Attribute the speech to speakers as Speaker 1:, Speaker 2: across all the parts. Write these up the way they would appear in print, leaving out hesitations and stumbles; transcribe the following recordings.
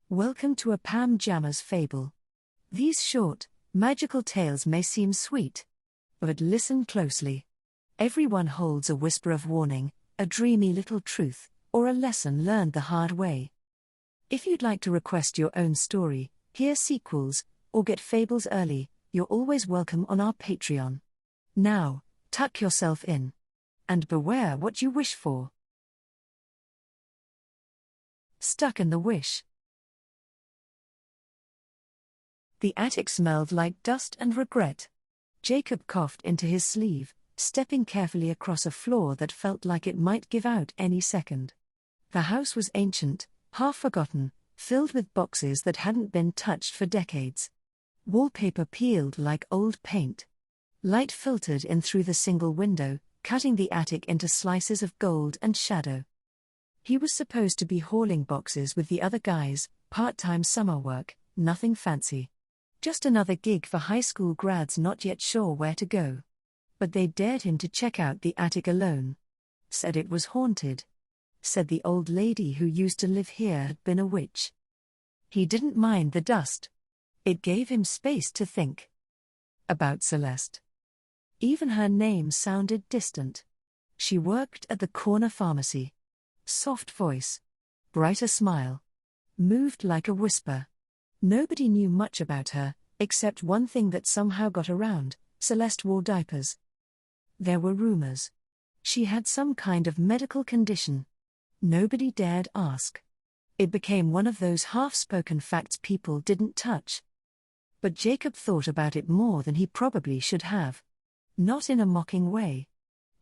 Speaker 1: Welcome to a Pam Jammer's fable. These short, magical tales may seem sweet, but listen closely. Everyone holds a whisper of warning, a dreamy little truth, or a lesson learned the hard way. If you'd like to request your own story, hear sequels, or get fables early, you're always welcome on our Patreon. Now, tuck yourself in. And beware what you wish for. Stuck in the wish. The attic smelled like dust and regret. Jacob coughed into his sleeve, stepping carefully across a floor that felt like it might give out any second. The house was ancient, half forgotten, filled with boxes that hadn't been touched for decades. Wallpaper peeled like old paint. Light filtered in through the single window, cutting the attic into slices of gold and shadow. He was supposed to be hauling boxes with the other guys, part-time summer work, nothing fancy. Just another gig for high school grads not yet sure where to go. But they dared him to check out the attic alone. Said it was haunted. Said the old lady who used to live here had been a witch. He didn't mind the dust. It gave him space to think. About Celeste. Even her name sounded distant. She worked at the corner pharmacy. Soft voice. Brighter smile. Moved like a whisper. Nobody knew much about her, except one thing that somehow got around: Celeste wore diapers. There were rumors. She had some kind of medical condition. Nobody dared ask. It became one of those half-spoken facts people didn't touch. But Jacob thought about it more than he probably should have. Not in a mocking way.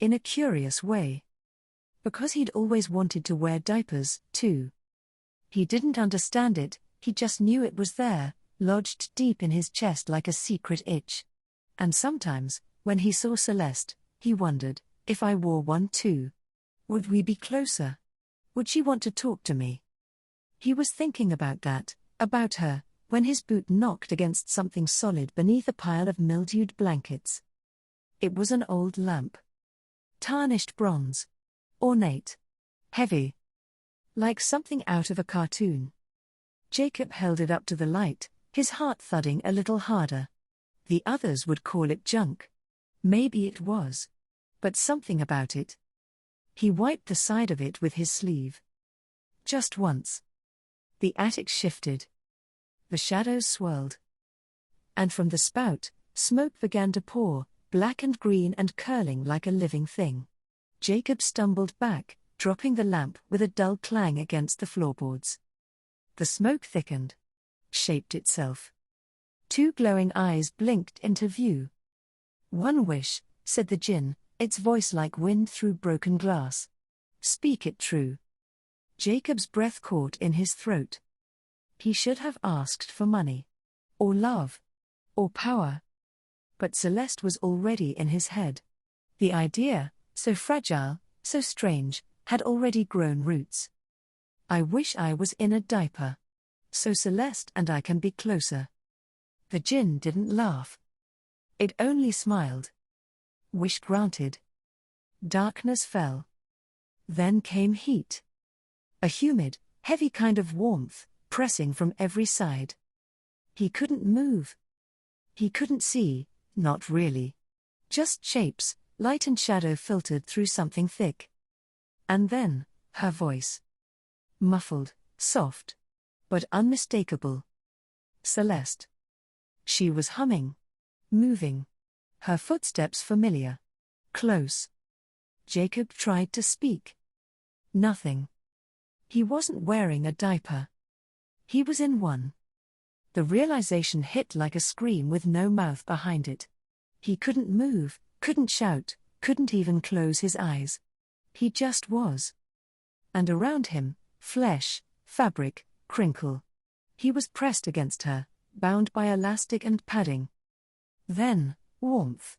Speaker 1: In a curious way. Because he'd always wanted to wear diapers, too. He didn't understand it. He just knew it was there, lodged deep in his chest like a secret itch. And sometimes, when he saw Celeste, he wondered, if I wore one too, would we be closer? Would she want to talk to me? He was thinking about that, about her, when his boot knocked against something solid beneath a pile of mildewed blankets. It was an old lamp. Tarnished bronze. Ornate. Heavy. Like something out of a cartoon. Jacob held it up to the light, his heart thudding a little harder. The others would call it junk. Maybe it was. But something about it. He wiped the side of it with his sleeve. Just once. The attic shifted. The shadows swirled. And from the spout, smoke began to pour, black and green and curling like a living thing. Jacob stumbled back, dropping the lamp with a dull clang against the floorboards. The smoke thickened. Shaped itself. Two glowing eyes blinked into view. "One wish," said the djinn, its voice like wind through broken glass. "Speak it true." Jacob's breath caught in his throat. He should have asked for money. Or love. Or power. But Celeste was already in his head. The idea, so fragile, so strange, had already grown roots. "I wish I was in a diaper. So Celeste and I can be closer." The djinn didn't laugh. It only smiled. Wish granted. Darkness fell. Then came heat. A humid, heavy kind of warmth, pressing from every side. He couldn't move. He couldn't see, not really. Just shapes, light and shadow filtered through something thick. And then, her voice. Muffled, soft. But unmistakable. Celeste. She was humming. Moving. Her footsteps familiar. Close. Jacob tried to speak. Nothing. He wasn't wearing a diaper. He was in one. The realization hit like a scream with no mouth behind it. He couldn't move, couldn't shout, couldn't even close his eyes. He just was. And around him, flesh, fabric, crinkle. He was pressed against her, bound by elastic and padding. Then, warmth.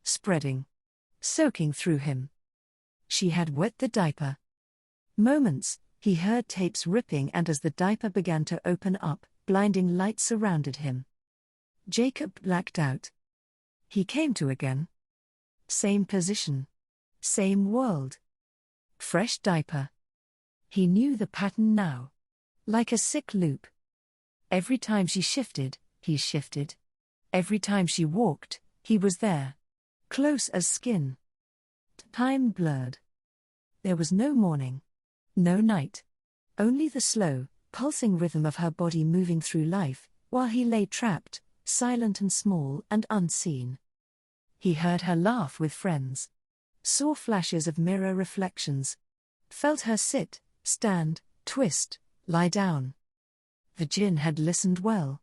Speaker 1: Spreading. Soaking through him. She had wet the diaper. Moments, he heard tapes ripping, and as the diaper began to open up, blinding light surrounded him. Jacob blacked out. He came to again. Same position. Same world. Fresh diaper. He knew the pattern now. Like a sick loop. Every time she shifted, he shifted. Every time she walked, he was there. Close as skin. Time blurred. There was no morning. No night. Only the slow, pulsing rhythm of her body moving through life, while he lay trapped, silent and small and unseen. He heard her laugh with friends. Saw flashes of mirror reflections. Felt her sit, stand, twist, lie down. The djinn had listened well.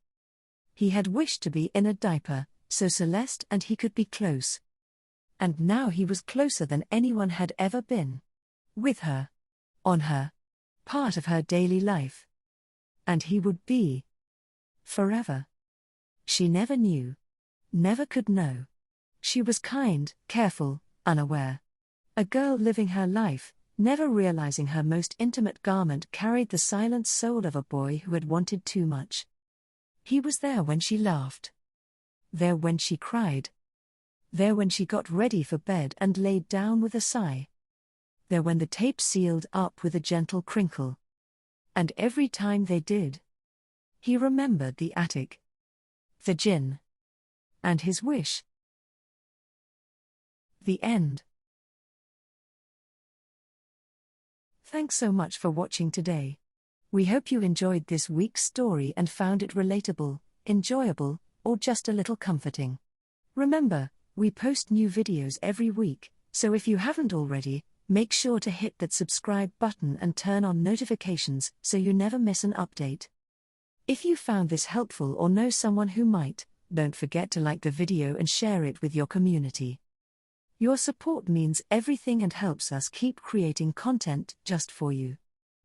Speaker 1: He had wished to be in a diaper, so Celeste and he could be close. And now he was closer than anyone had ever been. With her. On her. Part of her daily life. And he would be. Forever. She never knew. Never could know. She was kind, careful, unaware. A girl living her life, never realizing her most intimate garment carried the silent soul of a boy who had wanted too much. He was there when she laughed. There when she cried. There when she got ready for bed and laid down with a sigh. There when the tape sealed up with a gentle crinkle. And every time they did. He remembered the attic. The djinn. And his wish. The end. Thanks so much for watching today. We hope you enjoyed this week's story and found it relatable, enjoyable, or just a little comforting. Remember, we post new videos every week, so if you haven't already, make sure to hit that subscribe button and turn on notifications so you never miss an update. If you found this helpful or know someone who might, don't forget to like the video and share it with your community. Your support means everything and helps us keep creating content just for you.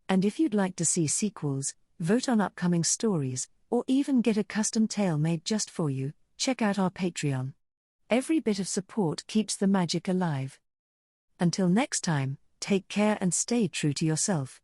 Speaker 1: And if you'd like to see sequels, vote on upcoming stories, or even get a custom tale made just for you, check out our Patreon. Every bit of support keeps the magic alive. Until next time, take care and stay true to yourself.